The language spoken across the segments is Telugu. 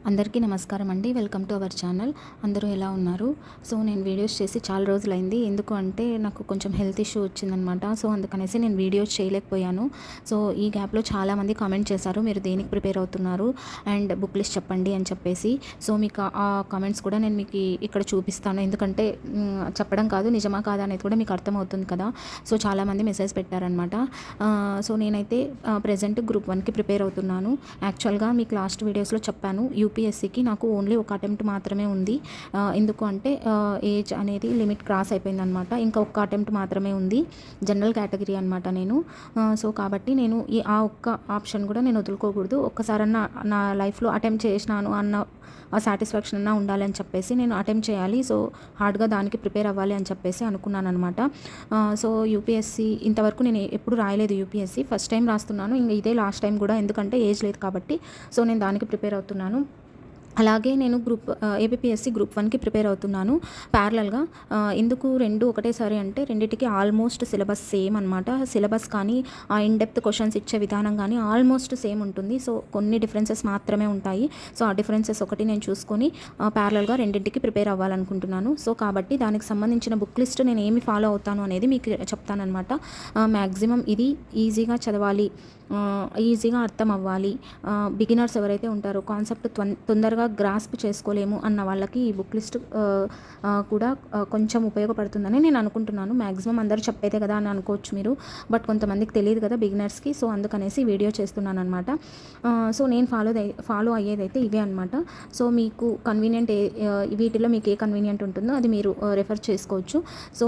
అందరికీ నమస్కారం అండి. Welcome to our channel. అందరూ ఎలా ఉన్నారు? సో నేను వీడియోస్ చేసి చాలా రోజులైంది. ఎందుకు అంటే నాకు కొంచెం హెల్త్ ఇష్యూ వచ్చిందనమాట. సో అందుకనేసి నేను వీడియోస్ చేయలేకపోయాను. సో ఈ గ్యాప్లో చాలామంది కామెంట్ చేశారు, మీరు దేనికి ప్రిపేర్ అవుతున్నారు అండ్ బుక్ లిస్ట్ చెప్పండి అని చెప్పేసి. సో మీకు ఆ కామెంట్స్ కూడా నేను మీకు ఇక్కడ చూపిస్తాను. ఎందుకంటే చెప్పడం కాదు, నిజమా కాదా అనేది కూడా మీకు అర్థమవుతుంది కదా. సో చాలామంది మెసేజ్ పెట్టారనమాట. సో నేనైతే ప్రజెంట్ గ్రూప్ 1కి ప్రిపేర్ అవుతున్నాను. యాక్చువల్గా మీకు లాస్ట్ వీడియోస్లో చెప్పాను, యూపీఎస్సీకి నాకు ఓన్లీ ఒక అటెంప్ట్ మాత్రమే ఉంది. ఎందుకు అంటే ఏజ్ అనేది లిమిట్ క్రాస్ అయిపోయిందనమాట. ఇంకా ఒక్క అటెంప్ట్ మాత్రమే ఉంది. జనరల్ కేటగిరీ అనమాట నేను. సో కాబట్టి నేను ఆ ఒక్క ఆప్షన్ కూడా నేను వదులుకోకూడదు. ఒక్కసారన్నా నా లైఫ్లో అటెంప్ట్ చేసినాను అన్న ఆ సాటిస్ఫాక్షన్ అన్నా ఉండాలని చెప్పేసి నేను అటెంప్ట్ చేయాలి. సో హార్డ్గా దానికి ప్రిపేర్ అవ్వాలి అని చెప్పేసి అనుకున్నాను అనమాట. సో యూపీఎస్సీ ఇంతవరకు నేను ఎప్పుడు రాయలేదు. యూపీఎస్సీ ఫస్ట్ టైం రాస్తున్నాను. ఇంకా ఇదే లాస్ట్ టైం కూడా, ఎందుకంటే ఏజ్ లేదు కాబట్టి. సో నేను దానికి ప్రిపేర్ అవుతున్నాను. అలాగే నేను ఏపీఎస్సీ గ్రూప్ 1కి ప్రిపేర్ అవుతున్నాను ప్యారలల్గా. ఎందుకు రెండు ఒకటేసారి అంటే రెండింటికి ఆల్మోస్ట్ సిలబస్ సేమ్ అనమాట. సిలబస్ కానీ ఆ ఇన్డెప్త్ క్వశ్చన్స్ ఇచ్చే విధానం కానీ ఆల్మోస్ట్ సేమ్ ఉంటుంది. సో కొన్ని డిఫరెన్సెస్ మాత్రమే ఉంటాయి. సో ఆ డిఫరెన్సెస్ ఒకటి నేను చూసుకొని ప్యారలల్గా రెండింటికి ప్రిపేర్ అవ్వాలనుకుంటున్నాను. సో కాబట్టి దానికి సంబంధించిన బుక్ లిస్ట్ నేను ఏమి ఫాలో అవుతాను అనేది మీకు చెప్తానమాట. మ్యాక్సిమం ఇది ఈజీగా చదవాలి, ఈజీగా అర్థం అవ్వాలి. బిగినర్స్ ఎవరైతే ఉంటారో కాన్సెప్ట్ తొందరగా గ్రాస్ప్ చేసుకోలేము అన్న వాళ్ళకి ఈ బుక్ లిస్ట్ కూడా కొంచెం ఉపయోగపడుతుందని నేను అనుకుంటున్నాను. మ్యాక్సిమం అందరూ చెప్పేదే కదా అని అనుకోవచ్చు మీరు, బట్ కొంతమందికి తెలియదు కదా బిగినర్స్కి. సో అందుకనేసి వీడియో చేస్తున్నాను అనమాట. సో నేను ఫాలో అయ్యేదైతే ఇవే అనమాట. సో మీకు కన్వీనియంట్ వీటిలో మీకు ఏ కన్వీనియంట్ ఉంటుందో అది మీరు రెఫర్ చేసుకోవచ్చు. సో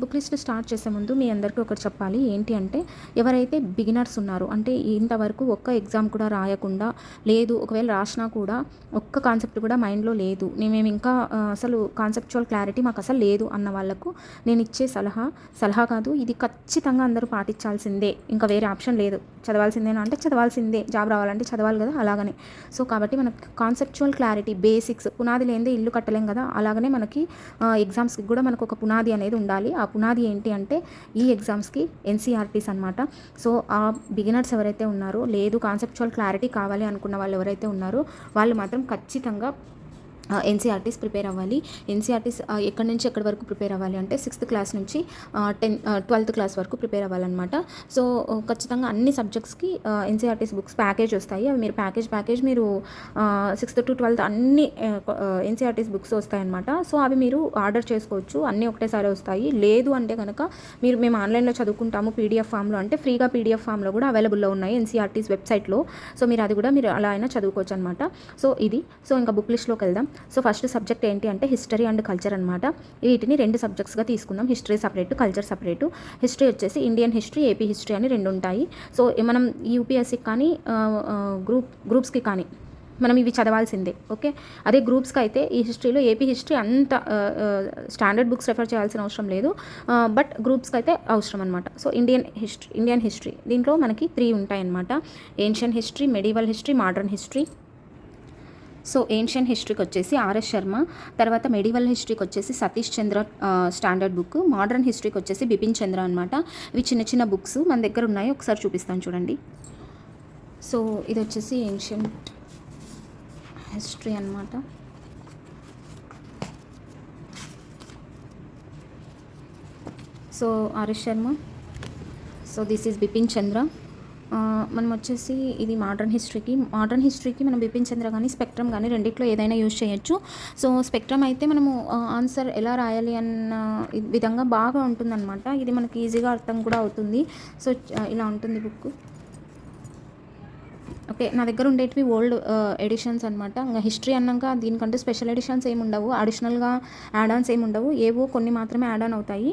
బుక్ లిస్ట్ స్టార్ట్ చేసే ముందు మీ అందరికీ ఒకటి చెప్పాలి. ఏంటి అంటే, ఎవరైతే బిగినర్స్ ఉన్నారు, అంటే ఇంతవరకు ఒక్క ఎగ్జామ్ కూడా రాయకుండా లేదు, ఒకవేళ రాసినా కూడా ఒక్క కాన్సెప్ట్ కూడా మైండ్లో లేదు, మేము ఇంకా అసలు కాన్సెప్చువల్ క్లారిటీ మాకు అసలు లేదు అన్న వాళ్ళకు నేను ఇచ్చే సలహా కాదు, ఇది ఖచ్చితంగా అందరూ పాటించాల్సిందే, ఇంకా వేరే ఆప్షన్ లేదు. చదవాల్సిందేనా అంటే చదవాల్సిందే, జాబ్ రావాలంటే చదవాలి కదా, అలాగనే. సో కాబట్టి మనకు కాన్సెప్చువల్ క్లారిటీ, బేసిక్స్, పునాది లేనిదే ఇల్లు కట్టలేం కదా, అలాగనే మనకి ఎగ్జామ్స్కి కూడా మనకు ఒక పునాది అనేది ఉండాలి. ఆ పునాది ఏంటి అంటే ఈ ఎగ్జామ్స్కి ఎన్సీఆర్టీస్ అనమాట. సో ఆ బిగినర్స్ ఎవరైతే ఉన్నారో, లేదు కాన్సెప్చువల్ క్లారిటీ కావాలి అనుకున్న వాళ్ళు ఎవరైతే ఉన్నారో వాళ్ళు మాత్రం ఖచ్చితంగా ఎన్సీఆర్టీస్ ప్రిపేర్ అవ్వాలి. ఎన్సీఆర్టీస్ ఎక్కడి నుంచి ఎక్కడి వరకు ప్రిపేర్ అవ్వాలి అంటే 6th క్లాస్ నుంచి 12th క్లాస్ వరకు ప్రిపేర్ అవ్వాలన్నమాట. సో ఖచ్చితంగా అన్ని సబ్జెక్ట్స్కి ఎన్సీఆర్టీస్ బుక్స్ ప్యాకేజ్ వస్తాయి. అవి మీరు ప్యాకేజ్ మీరు 6th to 12th అన్ని ఎన్సీఆర్టీస్ బుక్స్ వస్తాయన్నమాట. సో అవి మీరు ఆర్డర్ చేసుకోవచ్చు, అన్నీ ఒకటేసారి వస్తాయి. లేదు అంటే కనుక మేము ఆన్లైన్లో చదువుకుంటాము పీడిఎఫ్ ఫామ్లో అంటే ఫ్రీగా పీడిఎఫ్ ఫామ్లో కూడా అవైలబుల్లో ఉన్నాయి ఎన్సీఆర్టీస్ వెబ్సైట్లో. సో మీరు అది కూడా మీరు అలా అయినా చదువుకోవచ్చు అనమాట. సో ఇది. సో ఇంకా బుక్ లిస్ట్లోకి వెళ్దాం. సో ఫస్ట్ సబ్జెక్ట్ ఏంటి అంటే హిస్టరీ అండ్ కల్చర్ అనమాట. వీటిని 2 సబ్జెక్ట్స్గా తీసుకుందాం. History separate, culture separate. History వచ్చేసి ఇండియన్ హిస్టరీ, ఏపీ హిస్టరీ అని 2 ఉంటాయి. సో మనం యూపీఎస్సీకి కానీ గ్రూప్స్కి కానీ మనం ఇవి చదవాల్సిందే. ఓకే, అదే గ్రూప్స్కి అయితే ఈ హిస్టరీలో ఏపీ హిస్టరీ అంత స్టాండర్డ్ బుక్స్ రెఫర్ చేయాల్సిన అవసరం లేదు, బట్ గ్రూప్స్కి అయితే అవసరం అనమాట. సో ఇండియన్ హిస్టరీ దీంట్లో మనకి 3 ఉంటాయన్నమాట. Ancient history, medieval history, modern history. So ancient హిస్టరీకి వచ్చేసి ఆర్ఎస్ శర్మ, తర్వాత మెడివల్ హిస్టరీకి వచ్చేసి Satish Chandra standard book, modern హిస్టరీకి వచ్చేసి బిపిన్ చంద్ర అనమాట. ఇవి చిన్న చిన్న బుక్స్ మన దగ్గర ఉన్నాయి, ఒకసారి చూపిస్తాను చూడండి. సో ఇది వచ్చేసి ఏన్షియన్ హిస్టరీ అనమాట. So RS Sharma, so this is Bipin Chandra. మనం వచ్చేసి ఇది మోడర్న్ హిస్టరీకి మనం బిపిన్ చంద్ర కానీ స్పెక్ట్రమ్ కానీ రెండిట్లో ఏదైనా యూజ్ చేయొచ్చు. సో స్పెక్ట్రమ్ అయితే మనము ఆన్సర్ ఎలా రాయాలి అన్న విధంగా బాగా ఉంటుందన్నమాట. ఇది మనకి ఈజీగా అర్థం కూడా అవుతుంది. సో ఇలా ఉంటుంది బుక్. ఓకే, నా దగ్గర ఉండేటివి ఓల్డ్ ఎడిషన్స్ అనమాట. ఇంకా హిస్టరీ అన్నాక దీనికంటే స్పెషల్ ఎడిషన్స్ ఏమి ఉండవు, అడిషనల్గా యాడ్ ఆన్స్ ఏమి ఉండవు, ఏవో కొన్ని మాత్రమే యాడ్ ఆన్ అవుతాయి.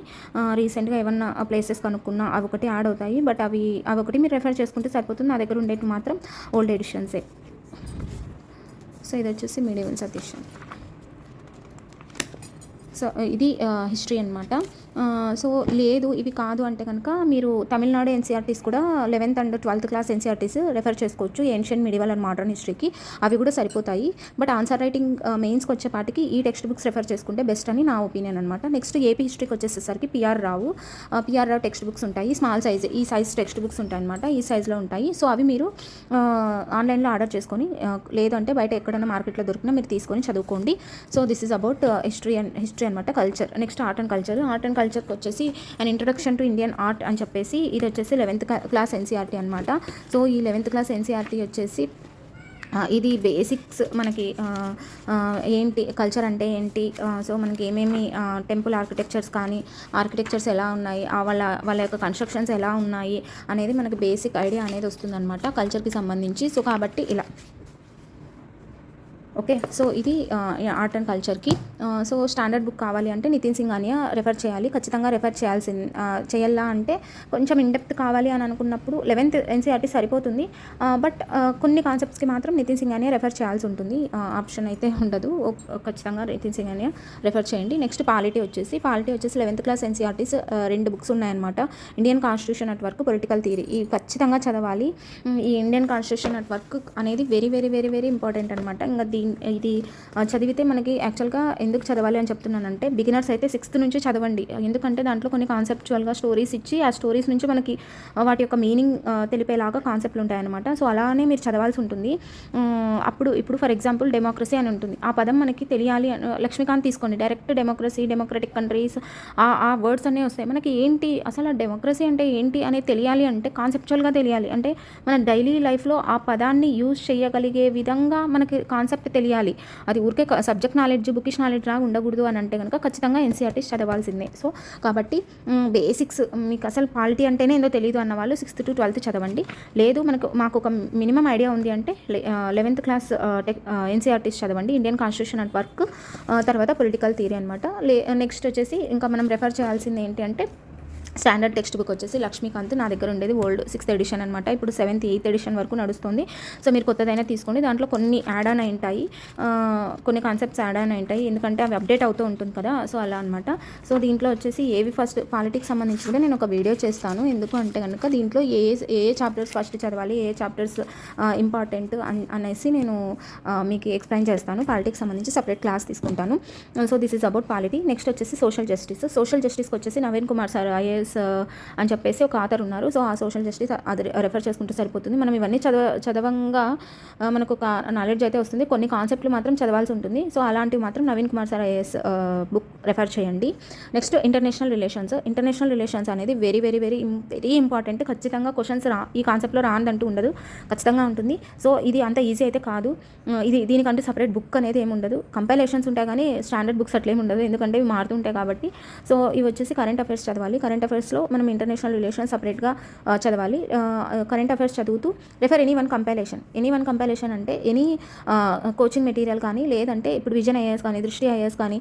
రీసెంట్గా ఏమన్నా ప్లేసెస్ కనుక్కున్నా అవి ఒకటి యాడ్ అవుతాయి, బట్ అవి ఒకటి మీరు రెఫర్ చేసుకుంటే సరిపోతుంది. నా దగ్గర ఉండేవి మాత్రం ఓల్డ్ ఎడిషన్సే. సో ఇది వచ్చేసి మీడియవల్ సతీష్. సో ఇది హిస్టరీ అనమాట. సో లేదు ఇవి కాదు అంటే కనుక మీరు తమిళనాడు ఎన్సీఆర్టీస్ కూడా 11th and 12th class NCERTs refer చేసుకోవచ్చు, ఏన్షియన్ మిడివల్ అండ్ మోడర్న్ హిస్టరీకి. అవి కూడా సరిపోతాయి. బట్ ఆన్సర్ రైటింగ్ మెయిన్స్కి వచ్చేపాటికి ఈ టెక్స్ట్ బుక్స్ రెఫర్ చేసుకుంటే బెస్ట్ అని నా ఒపీనియన్ అనమాట. నెక్స్ట్ ఏపీ హిస్టరీకి వచ్చేసరికి పిఆర్ రావు టెక్స్ట్ బుక్స్ ఉంటాయి. స్మాల్ సైజ్ ఈ సైజ్ టెక్స్ట్ బుక్స్ ఉంటాయి అనమాట, ఈ సైజ్లో ఉంటాయి. సో అవి మీరు ఆన్లైన్లో ఆర్డర్ చేసుకొని, లేదంటే బయట ఎక్కడైనా మార్కెట్లో దొరికినా మీరు తీసుకొని చదువుకోండి. So this is about history అనమాట. కల్చర్. నెక్స్ట్ ఆర్ట్ అండ్ కల్చర్కి వచ్చేసి and introduction to Indian art అని చెప్పేసి ఇది వచ్చేసి 11th క్లాస్ ఎన్సీఆర్టీ అనమాట. సో ఈ 11th క్లాస్ ఎన్సీఆర్టీ వచ్చేసి ఇది బేసిక్స్ మనకి ఏంటి కల్చర్ అంటే ఏంటి, సో మనకి ఏమేమి టెంపుల్ ఆర్కిటెక్చర్స్ ఎలా ఉన్నాయి, వాళ్ళ యొక్క కన్స్ట్రక్షన్స్ ఎలా ఉన్నాయి అనేది మనకి బేసిక్ ఐడియా అనేది వస్తుందన్నమాట కల్చర్కి సంబంధించి. సో కాబట్టి ఇలా ఓకే. సో ఇది ఆర్ట్ అండ్ కల్చర్కి. సో స్టాండర్డ్ బుక్ కావాలి అంటే నితిన్ సింఘానియా రెఫర్ చేయాలి, ఖచ్చితంగా రెఫర్ చేయాలా అంటే కొంచెం ఇండెప్త్ కావాలి అని అనుకున్నప్పుడు 11th ఎన్సీఆర్టీ సరిపోతుంది. బట్ కొన్ని కాన్సెప్ట్స్కి మాత్రం నితిన్ సింఘానియా రెఫర్ చేయాల్సి ఉంటుంది, ఆప్షన్ అయితే ఉండదు. ఖచ్చితంగా నితిన్ సింఘానియా రెఫర్ చేయండి. నెక్స్ట్ పాలిటీ వచ్చేసి 11th క్లాస్ ఎన్సీఆర్టీస్ 2 బుక్స్ ఉన్నాయన్నమాట. Indian constitution at work, political theory. ఇవి ఖచ్చితంగా చదవాలి. ఈ ఇండియన్ కాన్స్టిట్యూషన్ అట్ వర్క్ అనేది very very very very important అనమాట. ఇంకా ఇది చదివితే మనకి యాక్చువల్గా ఎందుకు చదవాలి అని చెప్తున్నానంటే, బిగినర్స్ అయితే 6th నుంచి చదవండి. ఎందుకంటే దాంట్లో కొన్ని కాన్సెప్చువల్గా స్టోరీస్ ఇచ్చి ఆ స్టోరీస్ నుంచి మనకి వాటి యొక్క మీనింగ్ తెలిపేలాగా కాన్సెప్ట్లు ఉంటాయన్నమాట. సో అలానే మీరు చదవాల్సి ఉంటుంది. ఇప్పుడు ఫర్ ఎగ్జాంపుల్ డెమోక్రసీ అని ఉంటుంది, ఆ పదం మనకి తెలియాలి. లక్ష్మీకాంత్ తీసుకోండి, డైరెక్ట్ డెమోక్రసీ, డెమోక్రటిక్ కంట్రీస్, ఆ వర్డ్స్ అన్నీ వస్తాయి. మనకి ఏంటి అసలు ఆ డెమోక్రసీ అంటే ఏంటి అనేది తెలియాలి అంటే కాన్సెప్చువల్గా తెలియాలి. అంటే మన డైలీ లైఫ్లో ఆ పదాన్ని యూజ్ చేయగలిగే విధంగా మనకి కాన్సెప్ట్ తెలియాలి. అది ఊరికే సబ్జెక్ట్ నాలెడ్జ్, బుకిష్ నాలెడ్జ్ రాగా ఉండకూడదు అని అంటే కనుక ఖచ్చితంగా ఎన్సీఆర్టీస్ చదవాల్సిందే. సో కాబట్టి బేసిక్స్ మీకు అసలు పాలిటీ అంటేనే ఏందో తెలియదు అన్న వాళ్ళు 6th to 12th చదవండి. లేదు మాకు ఒక మినిమం ఐడియా ఉంది అంటే 11th క్లాస్ ఎన్సీఆర్టీస్ చదవండి, ఇండియన్ కాన్స్టిట్యూషన్ అట్ వర్క్, తర్వాత పొలిటికల్ థియరీ అనమాట. నెక్స్ట్ వచ్చేసి ఇంకా మనం రెఫర్ చేయాల్సింది ఏంటి అంటే స్టాండర్డ్ టెక్స్ట్ బుక్ వచ్చేసి లక్ష్మీకాంత్ నా దగ్గర ఉండేది ఓల్డ్ 6th ఎడిషన్ అనమాట. ఇప్పుడు 7th 8th ఎడిషన్ వరకు నడుస్తుంది. సో మీరు కొత్తదైనా తీసుకోండి. దాంట్లో కొన్ని యాడ్ ఆన్ అయి ఉంటాయి, కొన్ని కాన్సెప్ట్స్ యాడ్ ఆన్ అయి ఉంటాయి, ఎందుకంటే అవి అప్డేట్ అవుతూ ఉంటుంది కదా. సో అలా అనమాట. సో దీంట్లో వచ్చేసి ఏవి ఫస్ట్ పాలిటిక్స్ సంబంధించి కూడా నేను ఒక వీడియో చేస్తాను. ఎందుకు అంటే కనుక దీంట్లో ఏ చాప్టర్స్ ఫస్ట్ చదవాలి, ఏ చాప్టర్స్ ఇంపార్టెంట్ అనేసి నేను మీకు ఎక్స్ప్లెయిన్ చేస్తాను. పాలిటిక్స్ సంబంధించి సపరేట్ క్లాస్ తీసుకుంటాను. So this is about polity. Next వచ్చేసి సోషల్ జస్టిస్కి వచ్చేసి నవీన్ కుమార్ సార్ ఐఏఎస్ అని చెప్పేసి ఒక ఆథర్ ఉన్నారు. సో ఆ సోషల్ జస్టిస్ అది రెఫర్ చేసుకుంటే సరిపోతుంది. మనం ఇవన్నీ చదవంగా మనకు ఒక నాలెడ్జ్ అయితే వస్తుంది. కొన్ని కాన్సెప్ట్లు మాత్రం చదవాల్సి ఉంటుంది. సో అలాంటివి మాత్రం Naveen Kumar sir IAS book refer చేయండి. నెక్స్ట్ ఇంటర్నేషనల్ రిలేషన్స్ అనేది very very very very important. ఖచ్చితంగా క్వశ్చన్స్ ఈ కాన్సెప్ట్లో రాందంటూ ఉండదు, ఖచ్చితంగా ఉంటుంది. సో ఇది అంత ఈజీ అయితే కాదు. దీనికంటే సపరేట్ బుక్ అనేది ఏమి ఉండదు. కంపైలేషన్స్ ఉంటాయి కానీ స్టాండర్డ్ బుక్స్ అట్లేమి ఉండదు, ఎందుకంటే ఇవి మారుతుంటాయి కాబట్టి. సో ఇవి వచ్చేసి కరెంట్ అఫైర్స్ చదవాలి. కరెంట్ అఫైర్స్లో మనం ఇంటర్నేషనల్ రిలేషన్స్ సపరేట్గా చదవాలి. కరెంట్ అఫైర్స్ చదువుతూ రెఫర్ ఎనీ వన్ కంపైలేషన్ అంటే ఎనీ కోచింగ్ మెటీరియల్ కానీ, లేదంటే ఇప్పుడు విజన్ ఐఏఎస్ కానీ, దృష్టి ఐఏఎస్ కానీ,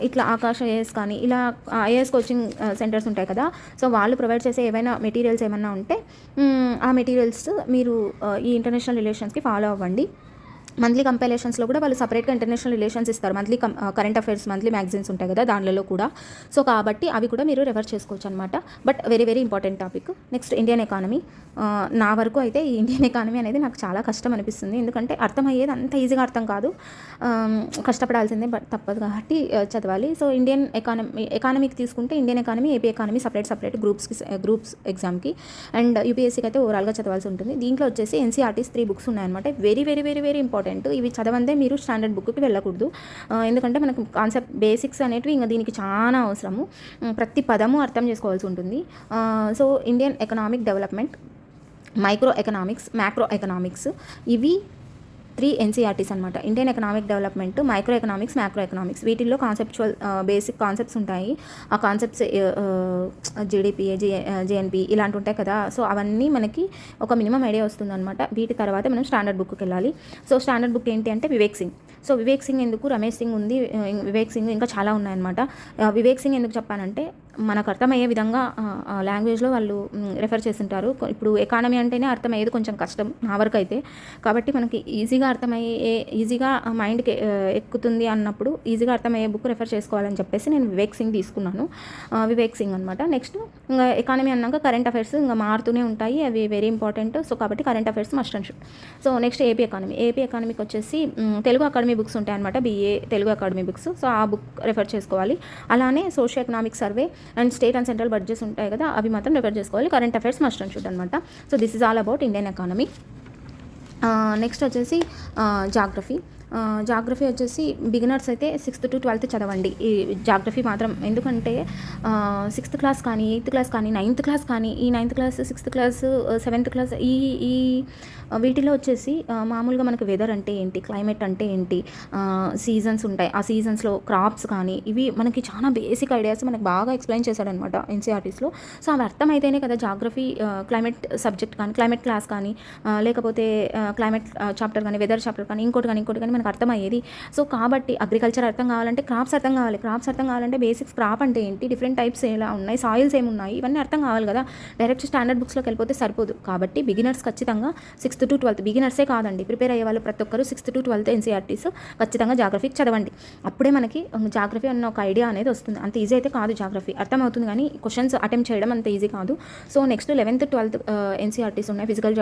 ఇట్లా ఆకాశ్ ఐఏఎస్ కానీ, ఇలా ఐఏఎస్ కోచింగ్ సెంటర్స్ ఉంటాయి కదా. సో వాళ్ళు ప్రొవైడ్ చేసే ఏవైనా మెటీరియల్స్ ఏమన్నా ఉంటే ఆ మెటీరియల్స్ మీరు ఈ ఇంటర్నేషనల్ రిలేషన్స్కి ఫాలో అవ్వండి. మంత్లీ కంపైలేషన్స్లో కూడా వాళ్ళు సపరేట్గా ఇంటర్నేషనల్ రిలేషన్స్ ఇస్తారు. Monthly current affairs monthly magazines ఉంటాయి కదా, దానిలో కూడా. సో కాబట్టి అవి కూడా మీరు రెఫర్ చేసుకోవచ్చు అనమాట. But very very important topic. Next Indian economy. నా వరకు అయితే ఈ ఇండియన్ ఎకానమీ అనేది నాకు చాలా కష్టం అనిపిస్తుంది, ఎందుకంటే అర్థమయ్యేది అంత ఈజీగా అర్థం కాదు, కష్టపడాల్సిందే, బట్ తప్పదు కాబట్టి చదవాలి. సో ఇండియన్ ఎకానమీకి తీసుకుంటే Indian economy, AP economy separate groups ఎగ్జామ్కి, అండ్ యూపీఎస్సీకి అయితే ఓవరాల్గా చదవాల్సి ఉంటుంది. దీంట్లో వచ్చేసి ఎన్సీఆర్టీస్ 3 బుక్స్ ఉన్నాయన్నమాట. Very very very very important. ఇవి చదవందే మీరు స్టాండర్డ్ బుక్కి వెళ్ళకూడదు, ఎందుకంటే మనకు కాన్సెప్ట్ బేసిక్స్ అనేటివి ఇంకా దీనికి చాలా అవసరము. ప్రతి పదము అర్థం చేసుకోవాల్సి ఉంటుంది. So Indian economic development, micro economics, macro economics, ఇవి 3 ఎన్సీఆర్టీస్ అనమాట. Indian economic development, micro economics, macro economics, వీటిల్లో కాన్సెప్చువల్ బేసిక్ కాన్సెప్ట్స్ ఉంటాయి. ఆ కాన్సెప్ట్స్ జీడిపి, జిఎన్పి ఇలాంటి ఉంటాయి కదా. సో అవన్నీ మనకి ఒక మినిమం ఐడియా వస్తుంది అనమాట. వీటి తర్వాత మనం స్టాండర్డ్ బుక్కి వెళ్ళాలి. సో స్టాండర్డ్ బుక్ ఏంటి అంటే వివేక్ సింగ్. సో వివేక్ సింగ్ ఎందుకు, రమేష్ సింగ్ ఉంది, వివేక్ సింగ్ ఇంకా చాలా ఉన్నాయన్నమాట. వివేక్ సింగ్ ఎందుకు చెప్పానంటే మనకు అర్థమయ్యే విధంగా లాంగ్వేజ్లో వాళ్ళు రెఫర్ చేస్తుంటారు. ఇప్పుడు ఎకానమీ అంటేనే అర్థమయ్యేది కొంచెం కష్టం నా వరకు అయితే. కాబట్టి మనకి ఈజీగా మైండ్కి ఎక్కుతుంది అన్నప్పుడు ఈజీగా అర్థమయ్యే బుక్ రెఫర్ చేసుకోవాలని చెప్పేసి నేను వివేక్ సింగ్ తీసుకున్నాను. వివేక్ సింగ్ అనమాట. నెక్స్ట్ ఇంకా ఎకానమీ అన్నాక కరెంట్ అఫైర్స్ ఇంకా మారుతూనే ఉంటాయి, అవి వెరీ ఇంపార్టెంట్. సో కాబట్టి current affairs must and should. So next AP ఎకానమీకి వచ్చేసి తెలుగు అకాడమీ బుక్స్ ఉంటాయి అనమాట, BA Telugu academy books. So ఆ బుక్ రెఫర్ చేసుకోవాలి. అలానే socio economic survey and state and central budgets ఉంటాయి కదా, అవి మాత్రం రెఫర్ చేసుకోవాలి. Current affairs must and should అనమాట. So this is all about Indian economy. Next వచ్చేసి జాగ్రఫీ వచ్చేసి బిగినర్స్ అయితే 6th to 12th చదవండి ఈ జాగ్రఫీ మాత్రం. ఎందుకంటే 6th క్లాస్ కానీ 8th క్లాస్ కానీ 9th క్లాస్ కానీ ఈ 9th class 6th class 7th class ఈ వీటిలో వచ్చేసి మామూలుగా మనకి వెదర్ అంటే ఏంటి, క్లైమేట్ అంటే ఏంటి, సీజన్స్ ఉంటాయి, ఆ సీజన్స్లో క్రాప్స్ కానీ ఇవి మనకి చాలా బేసిక్ ఐడియాస్ మనకు బాగా ఎక్స్ప్లెయిన్ చేశాడనమాట NCERTస్లో. సో అవి అర్థమైతేనే కదా జాగ్రఫీ క్లైమేట్ సబ్జెక్ట్ కానీ క్లైమేట్ క్లాస్ కానీ లేకపోతే క్లైమేట్ చాప్టర్ కానీ వెదర్ చాప్టర్ కానీ ఇంకోటి కానీ మనకు అర్థమయ్యేది. సో కాబట్టి అగ్రికల్చర్ అర్థం కావాలంటే క్రాప్స్ అర్థం కావాలంటే బేసిక్స్ క్రాప్ అంటే ఏంటి, డిఫరెంట్ టైప్స్ ఎలా ఉన్నాయి, సాయిల్స్ ఏమున్నాయి, ఇవన్నీ అర్థం కావాలి కదా. డైరెక్ట్ స్టాండర్డ్ బుక్స్లోకి వెళ్ళిపోతే సరిపోదు. కాబట్టి బిగినర్స్ ఖచ్చితంగా 6th to 12th, బిగినర్సే కాదండి, ప్రిపేర్ అయ్యే వాళ్ళు ప్రతి ఒక్కరు 6th to 12th NCERTs ఖచ్చితంగా జాగ్రఫీకి చదవండి. అప్పుడే మనకి జాగ్రఫీ అన్న ఒక ఐడియా అనేది వస్తుంది. అంత ఈజీ అయితే కాదు జాగ్రఫీ, అర్థమవుతుంది కానీ క్వశ్చన్స్ అటెంప్ట్ చేయడం అంత ఈజీ కాదు. So next 11th 12th NCERTs ఉన్నాయి. Physical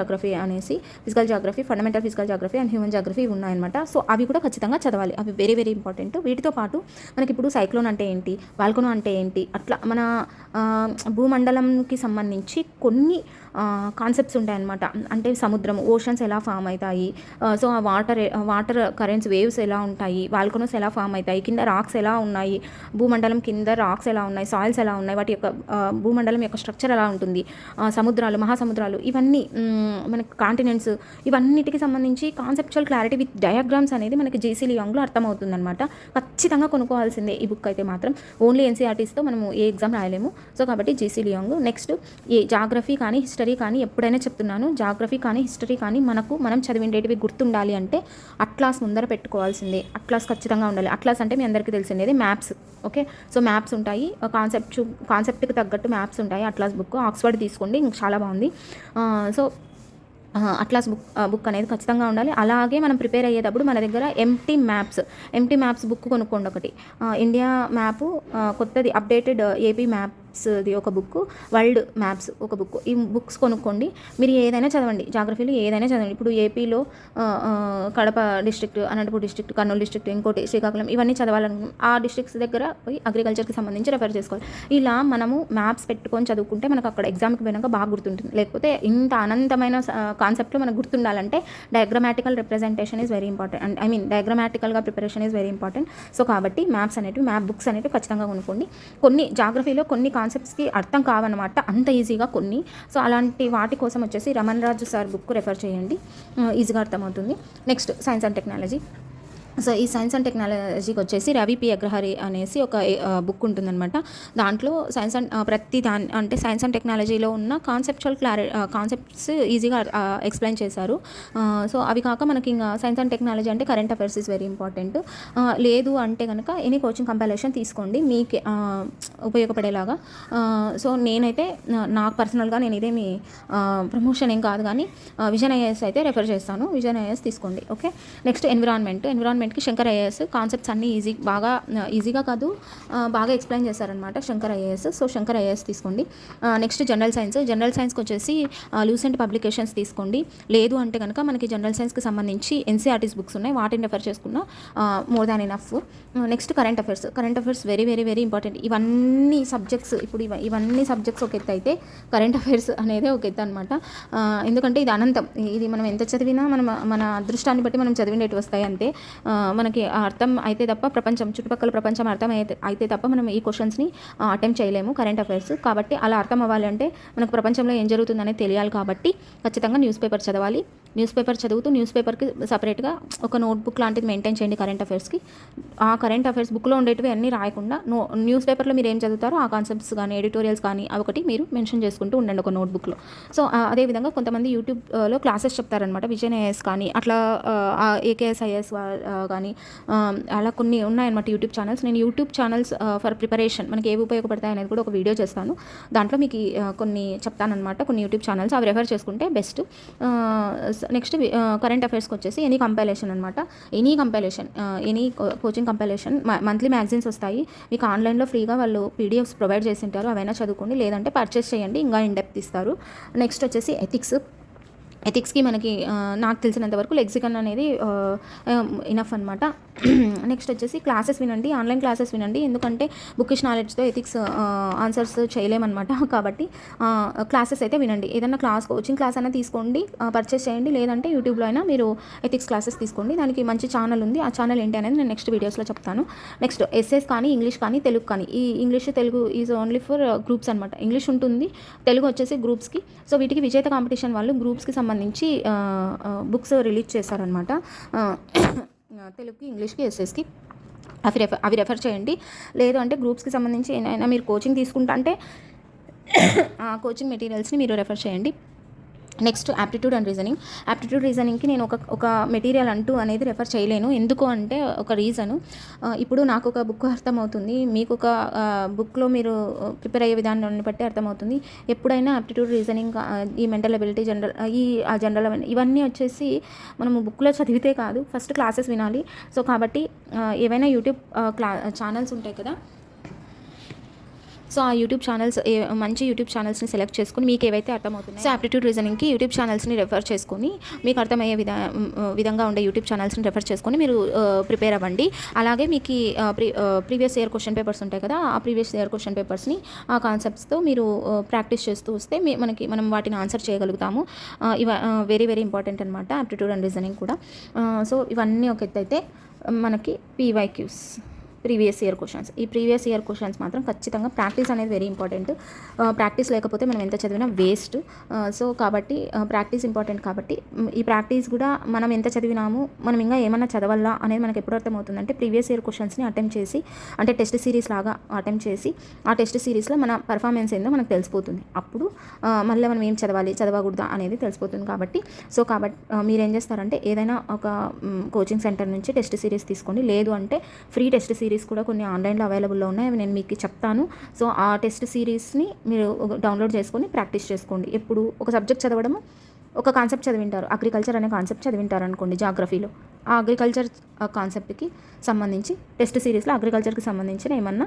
geography, fundamental physical geography and human geography ఉన్నాయన్నమాట. సో అవి కూడా ఖచ్చితంగా చదవాలి, అవి వెరీ వెరీ ఇంపార్టెంట్. వీటితో పాటు మనకి ఇప్పుడు సైక్లోన్ అంటే ఏంటి, వాల్కనో అంటే ఏంటి, అట్లా మన భూమండలంకి సంబంధించి కొన్ని కాన్సెప్ట్స్ ఉంటాయన్నమాట. అంటే సముద్రం, ఓషన్స్ ఎలా ఫామ్ అవుతాయి, సో ఆ వాటర్ కరెంట్స్, వేవ్స్ ఎలా ఉంటాయి, వాల్కనోస్ ఎలా ఫామ్ అవుతాయి, కింద రాక్స్ ఎలా ఉన్నాయి, భూమండలం కింద రాక్స్ ఎలా ఉన్నాయి, సాయిల్స్ ఎలా ఉన్నాయి, వాటి యొక్క భూమండలం యొక్క స్ట్రక్చర్ ఎలా ఉంటుంది, సముద్రాలు, మహాసముద్రాలు, ఇవన్నీ మనకి కాంటినెంట్స్, ఇవన్నిటికి సంబంధించి కాన్సెప్చువల్ క్లారిటీ విత్ డయాగ్రామ్స్ అనేది మనకి JC లియాంగ్లో అర్థమవుతుంది అనమాట. ఖచ్చితంగా కొనుక్కోవాల్సిందే ఈ బుక్ అయితే మాత్రం. ఓన్లీ NCERTస్తో మనము ఏ ఎగ్జామ్ రాయలేము. సో కాబట్టి JC లియాంగ్. నెక్స్ట్ జాగ్రఫీ కానీ హిస్టరీ కానీ ఎప్పుడైనా చెప్తున్నాను, జాగ్రఫీ కానీ హిస్టరీ కానీ మనం చదివిండేటివి గుర్తుండాలి అంటే అట్లాస్ ముందర పెట్టుకోవాల్సిందే. అట్లాస్ ఖచ్చితంగా ఉండాలి. అట్లాస్ అంటే మీ అందరికీ తెలిసిందేది మ్యాప్స్. ఓకే, సో మ్యాప్స్ ఉంటాయి, కాన్సెప్ట్కి తగ్గట్టు మ్యాప్స్ ఉంటాయి. అట్లాస్ బుక్ ఆక్స్ఫర్డ్ తీసుకోండి, చాలా బాగుంది. సో అట్లాస్ బుక్ అనేది ఖచ్చితంగా ఉండాలి. అలాగే మనం ప్రిపేర్ అయ్యేటప్పుడు మన దగ్గర ఎంటీ మ్యాప్స్ బుక్ కొనుక్కోండి ఒకటి. ఇండియా మ్యాపు కొత్తది అప్డేటెడ్ AP మ్యాప్స్ది ఒక బుక్, వరల్డ్ మ్యాప్స్ ఒక బుక్. ఈ బుక్స్ కొనుక్కోండి. మీరు ఏదైనా చదవండి, జాగ్రఫీలో ఏదైనా చదవండి. ఇప్పుడు ఏపీలో Kadapa district, Anantapur district, Kurnool district, ఇంకోటి శ్రీకాకుళం, ఇవన్నీ చదవాలనుకుంటే ఆ డిస్ట్రిక్ట్స్ దగ్గర పోయి అగ్రికల్చర్కి సంబంధించి రెఫర్ చేసుకోవాలి. ఇలా మనము మ్యాప్స్ పెట్టుకొని చదువుకుంటే మనకు అక్కడ ఎగ్జామ్కి పోయినాక బాగా గుర్తుంటుంది. లేకపోతే ఇంత అనంతమైన కాన్సెప్ట్లో మనకు గుర్తుండాలంటే diagrammatic representation is very important. And డయాగ్రమాటికల్గా preparation is very important. So కాబట్టి మ్యాప్ బుక్స్ అనేవి ఖచ్చితంగా కొనుక్కోండి. కొన్ని జాగ్రఫీలో కొన్ని కాన్సెప్ట్స్కి అర్థం కావన్నమాట అంత ఈజీగా కొన్ని. సో అలాంటి వాటి కోసం వచ్చేసి రమణ్ రాజు సార్ బుక్ రెఫర్ చేయండి, ఈజీగా అర్థమవుతుంది. Next science and technology. So ఈ సైన్స్ అండ్ టెక్నాలజీకి వచ్చేసి రవి P. అగ్రహారి అనేసి ఒక బుక్ ఉంటుందన్నమాట. దాంట్లో సైన్స్ అండ్ టెక్నాలజీలో ఉన్న కాన్సెప్ట్స్ ఈజీగా ఎక్స్ప్లెయిన్ చేశారు. సో అవి కాక మనకి ఇంకా సైన్స్ అండ్ టెక్నాలజీ అంటే current affairs is very important. లేదు అంటే కనుక ఎనీ కోచింగ్ కంపైలేషన్ తీసుకోండి మీకు ఉపయోగపడేలాగా. సో నేనైతే నాకు పర్సనల్గా నేను ఇదేమి ప్రమోషన్ ఏం కాదు కానీ విజన్ IAS అయితే రెఫర్ చేస్తాను. విజన్ IAS తీసుకోండి. ఓకే, నెక్స్ట్ ఎన్విరాన్మెంట్కి శంకర్ IAS కాన్సెప్ట్స్ అన్నీ ఈజీగా కాదు బాగా ఎక్స్ప్లెయిన్ చేశారనమాట శంకర్ IAS. సో శంకర్ IAS తీసుకోండి. నెక్స్ట్ జనరల్ సైన్స్కి వచ్చేసి లూసెంట్ పబ్లికేషన్స్ తీసుకోండి. లేదు అంటే కనుక మనకి జనరల్ సైన్స్కి సంబంధించి NCERTs బుక్స్ ఉన్నాయి, వాటిని రెఫర్ చేసుకున్న more than enough. Next current affairs very very very important. ఇవన్నీ సబ్జెక్ట్స్ ఒక ఎత్తు అయితే కరెంట్ అఫైర్స్ అనేది ఒక ఎత్తు అనమాట. ఎందుకంటే ఇది అనంతం, ఇది మనం ఎంత చదివినా మన అదృష్టాన్ని బట్టి మనం చదివినట్టు వస్తాయి అంతే. మనకి అర్థం అయితే తప్ప చుట్టుపక్కల ప్రపంచం అర్థం అయితే తప్ప మనం ఈ క్వశ్చన్స్ని అటెంప్ట్ చేయలేము కరెంట్ అఫైర్స్. కాబట్టి అలా అర్థం అవ్వాలి అంటే మనకు ప్రపంచంలో ఏం జరుగుతుందనేది తెలియాలి. కాబట్టి ఖచ్చితంగా న్యూస్ పేపర్ చదవాలి. న్యూస్ పేపర్ చదువుతూ న్యూస్ పేపర్కి సపరేట్గా ఒక నోట్బుక్ లాంటిది మెయింటైన్ చేయండి కరెంట్ అఫైర్స్కి. ఆ కరెంట్ అఫైర్స్ బుక్లో ఉండేటివి అన్నీ రాయకుండా న్యూస్ పేపర్లో మీరు ఏం చదువుతారో ఆ కాన్సెప్ట్స్ కానీ ఎడిటోరియల్స్ కానీ ఒకటి మీరు మెన్షన్ చేసుకుంటూ ఉండండి ఒక నోట్బుక్లో. సో అదేవిధంగా కొంతమంది యూట్యూబ్లో క్లాసెస్ చెప్తారనమాట, విజయన్ ఐఏఎస్ కానీ అట్లా ఏకేఎస్ ఐఏఎస్ కానీ అలా కొన్ని ఉన్నాయన్నమాట యూట్యూబ్ ఛానల్స్. నేను యూట్యూబ్ ఛానల్స్ ఫర్ ప్రిపరేషన్ మనకి ఏవి ఉపయోగపడతాయి అనేది కూడా ఒక వీడియో చేస్తాను. దాంట్లో మీకు కొన్ని చెప్తానమాట, కొన్ని యూట్యూబ్ ఛానల్స్ అవి రెఫర్ చేసుకుంటే బెస్ట్. నెక్స్ట్ కరెంట్ అఫైర్స్కి వచ్చేసి ఎనీ కంపైలేషన్ అనమాట. Any coaching compilation monthly magazines వస్తాయి మీకు ఆన్లైన్లో ఫ్రీగా, వాళ్ళు పీడిఎఫ్స్ ప్రొవైడ్ చేసి ఉంటారు, అవైనా చదువుకోండి, లేదంటే పర్చేస్ చేయండి, ఇంకా ఇన్ డెప్త్ ఇస్తారు. నెక్స్ట్ వచ్చేసి ఎథిక్స్కి మనకి నాకు తెలిసినంత వరకు లెక్సికన్ అనేది ఇనఫ్ అనమాట. నెక్స్ట్ వచ్చేసి క్లాసెస్ వినండి, ఆన్లైన్ క్లాసెస్ వినండి, ఎందుకంటే బుకిష్ నాలెడ్జ్తో ఎథిక్స్ ఆన్సర్స్ చేయలేమన్నమాట. కాబట్టి క్లాసెస్ అయితే వినండి. ఏదైనా కోచింగ్ క్లాస్ అయినా తీసుకోండి, పర్చేస్ చేయండి, లేదంటే యూట్యూబ్లో అయినా మీరు ఎథిక్స్ క్లాసెస్ తీసుకోండి. దానికి మంచి ఛానల్ ఉంది, ఆ ఛానల్ ఏంటి అనేది నేను నెక్స్ట్ వీడియోస్లో చెప్తాను. నెక్స్ట్ ఎస్ఎస్ కానీ ఇంగ్లీష్ కానీ తెలుగు కానీ, ఈ English Telugu is only for groups అనమాట. ఇంగ్లీష్ ఉంటుంది, తెలుగు వచ్చేసి గ్రూప్స్కి. సో వీటికి విజేత కాంపిటీషన్ వాళ్ళు గ్రూప్స్కి సంబంధించి బుక్స్ రిలీజ్ చేశారనమాట. తెలుగుకి, ఇంగ్లీష్కి, ఎస్ఎస్కి అవి రెఫర్ చేయండి. లేదు అంటే గ్రూప్స్కి సంబంధించి ఏమైనా మీరు కోచింగ్ తీసుకుంటా అంటే ఆ కోచింగ్ మెటీరియల్స్ని మీరు రెఫర్ చేయండి. నెక్స్ట్ యాప్టిట్యూడ్ అండ్ రీజనింగ్కి నేను ఒక మెటీరియల్ అంటూ అనేది రెఫర్ చేయలేను. ఎందుకు అంటే ఒక రీజను, ఇప్పుడు నాకు ఒక బుక్ అర్థమవుతుంది, మీకు ఒక బుక్లో మీరు ప్రిపేర్ అయ్యే విధానాన్ని బట్టి అర్థమవుతుంది. ఎప్పుడైనా యాప్టిట్యూడ్, రీజనింగ్, ఈ మెంటల్ అబిలిటీ, జనరల్ ఇవన్నీ వచ్చేసి మనము బుక్లో చదివితే కాదు, ఫస్ట్ క్లాసెస్ వినాలి. సో కాబట్టి ఏవైనా యూట్యూబ్ ఛానల్స్ ఉంటాయి కదా, సో ఆ యూట్యూబ్ ఛానల్స్ మంచి యూట్యూబ్ ఛానల్స్ని సెలెక్ట్ చేసుకుని మీకు ఏవైతే అర్థమవుతున్నాయి, సో యాప్టిట్యూడ్ రీజనింగ్కి యూట్యూబ్ ఛానల్స్ని రెఫర్ చేసుకొని మీకు అర్థమయ్యే విధంగా ఉండే యూట్యూబ్ ఛానల్స్ని రెఫర్ చేసుకొని మీరు ప్రిపేర్ అవ్వండి. అలాగే మీకు ప్రీవియస్ ఇయర్ క్వశ్చన్ పేపర్స్ ఉంటాయి కదా, ఆ ప్రీవియస్ ఇయర్ క్వశ్చన్ పేపర్స్ని ఆ కాన్సెప్ట్స్తో మీరు ప్రాక్టీస్ చేస్తూ వస్తే మనం వాటిని ఆన్సర్ చేయగలుగుతాము. వెరీ వెరీ ఇంపార్టెంట్ అనమాట యాప్టిట్యూడ్ అండ్ రీజనింగ్ కూడా. సో ఇవన్నీ ఒక ఎత్తు అయితే మనకి పీవైక్యూస్ ప్రీవియస్ ఇయర్ క్వశ్చన్స్. ఈ ప్రీవియస్ ఇయర్ క్వశ్చన్స్ మాత్రం ఖచ్చితంగా ప్రాక్టీస్ అనేది వెరీ ఇంపార్టెంట్. ప్రాక్టీస్ లేకపోతే మనం ఎంత చదివినా వేస్ట్. సో కాబట్టి ప్రాక్టీస్ ఇంపార్టెంట్. కాబట్టి ఈ ప్రాక్టీస్ కూడా మనం ఎంత చదివినాము, మనం ఇంకా ఏమన్నా చదవాలా అనేది మనకు ఎప్పుడు అర్థమవుతుందంటే ప్రీవియస్ ఇయర్ క్వశ్చన్స్ని అటెంప్ట్ చేసి, అంటే టెస్ట్ సిరీస్ లాగా అటెంప్ట్ చేసి ఆ టెస్ట్ సిరీస్లో మన పర్ఫార్మెన్స్ ఏందో మనకు తెలిసిపోతుంది. అప్పుడు మళ్ళీ మనం ఏం చదవకూడదా అనేది తెలిసిపోతుంది. కాబట్టి మీరు ఏం చేస్తారంటే ఏదైనా ఒక కోచింగ్ సెంటర్ నుంచి టెస్ట్ సిరీస్ తీసుకోండి, లేదు అంటే ఫ్రీ టెస్ట్ సిరీస్ కూడా కొన్ని ఆన్లైన్లో అవైలబుల్లో ఉన్నాయి, అవి నేను మీకు చెప్తాను. సో ఆ టెస్ట్ సిరీస్ని మీరు డౌన్లోడ్ చేసుకొని ప్రాక్టీస్ చేసుకోండి. ఎప్పుడు ఒక సబ్జెక్ట్ చదవడము, ఒక కాన్సెప్ట్ చదివింటారు, అగ్రికల్చర్ అనే కాన్సెప్ట్ చదివింటారు అనుకోండి జాగ్రఫీలో, ఆ అగ్రికల్చర్ కాన్సెప్ట్కి సంబంధించి టెస్ట్ సిరీస్లో అగ్రికల్చర్కి సంబంధించిన ఏమన్నా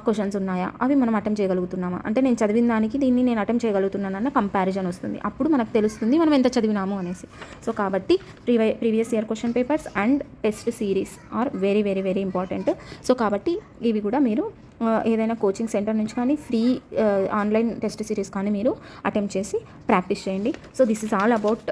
క్వశ్చన్స్ ఉన్నాయా, అవి మనం అటెంప్ట్ చేయగలుగుతున్నామా, అంటే నేను చదివిన దానికి దీన్ని నేను అటెంప్ట్ చేయగలుగుతున్నానన్న కంపారిజన్ వస్తుంది. అప్పుడు మనకు తెలుస్తుంది మనం ఎంత చదివినాము అనేసి. సో కాబట్టి previous year question papers and test series are very very very important. So కాబట్టి ఇవి కూడా మీరు ఏదైనా కోచింగ్ సెంటర్ నుంచి కానీ ఫ్రీ ఆన్లైన్ టెస్ట్ సిరీస్ కానీ మీరు అటెంప్ట్ చేసి ప్రాక్టీస్ చేయండి. So this is all about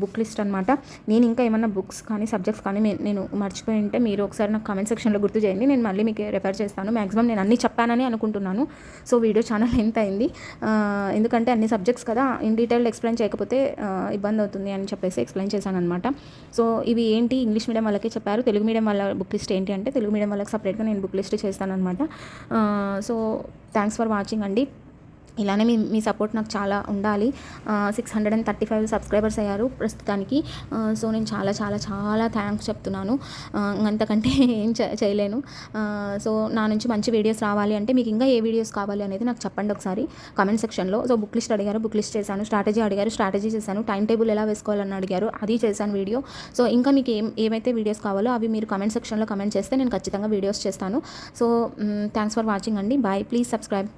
book list అనమాట. నేను ఇంకా ఏమన్నా బుక్స్ కానీ సబ్జెక్ట్స్ కానీ నేను మర్చిపోయి ఉంటే మీరు ఒకసారి నాకు కామెంట్ సెక్షన్లో గుర్తు చేయండి, నేను మళ్ళీ మీకు రెఫర్ చేస్తాను. మ్యాక్సిమం నేను అన్నీ చెప్పానని అనుకుంటున్నాను. సో వీడియో ఛానల్ ఎంత అయింది, ఎందుకంటే అన్ని సబ్జెక్ట్స్ కదా, ఇన్ డీటెయిల్ ఎక్స్ప్లెయిన్ చేయకపోతే ఇబ్బంది అవుతుంది అని చెప్పేసి ఎక్స్ప్లెయిన్ చేశాను అనమాట. సో ఇవి ఏంటి, ఇంగ్లీష్ మీడియం వాళ్ళకి చెప్పారు, తెలుగు మీడియం వాళ్ళ బుక్ లిస్ట్ ఏంటి అంటే తెలుగు మీడియం వాళ్ళకి సపరేట్గా నేను బుక్ లిస్ట్ చేస్తాను అనమాట. సో థ్యాంక్స్ ఫర్ వాచింగ్ అండి. ఇలానే మీ సపోర్ట్ నాకు చాలా ఉండాలి. 635 సబ్స్క్రైబర్స్ అయ్యారు ప్రస్తుతానికి. సో నేను చాలా చాలా చాలా థ్యాంక్స్ చెప్తున్నాను. అంతకంటే ఏం చేయలేను. సో నా నుంచి మంచి వీడియోస్ రావాలి అంటే మీకు ఇంకా ఏ వీడియోస్ కావాలి అనేది నాకు చెప్పండి ఒకసారి కామెంట్ సెక్షన్లో. సో బుక్ లిస్ట్ అడిగారు, బుక్ లిస్ట్ చేశాను. స్ట్రాటజీ అడిగారు, స్ట్రాటజీ చేశాను. టైం టేబుల్ ఎలా వేసుకోవాలని అడిగారు, అది చేశాను వీడియో. సో ఇంకా మీకు ఏమైతే వీడియోస్ కావాలో అవి మీరు కామెంట్ సెక్షన్లో కామెంట్ చేస్తే నేను ఖచ్చితంగా వీడియోస్ చేస్తాను. సో థ్యాంక్స్ ఫర్ వాచింగ్ అండి. బాయ్. Please subscribe.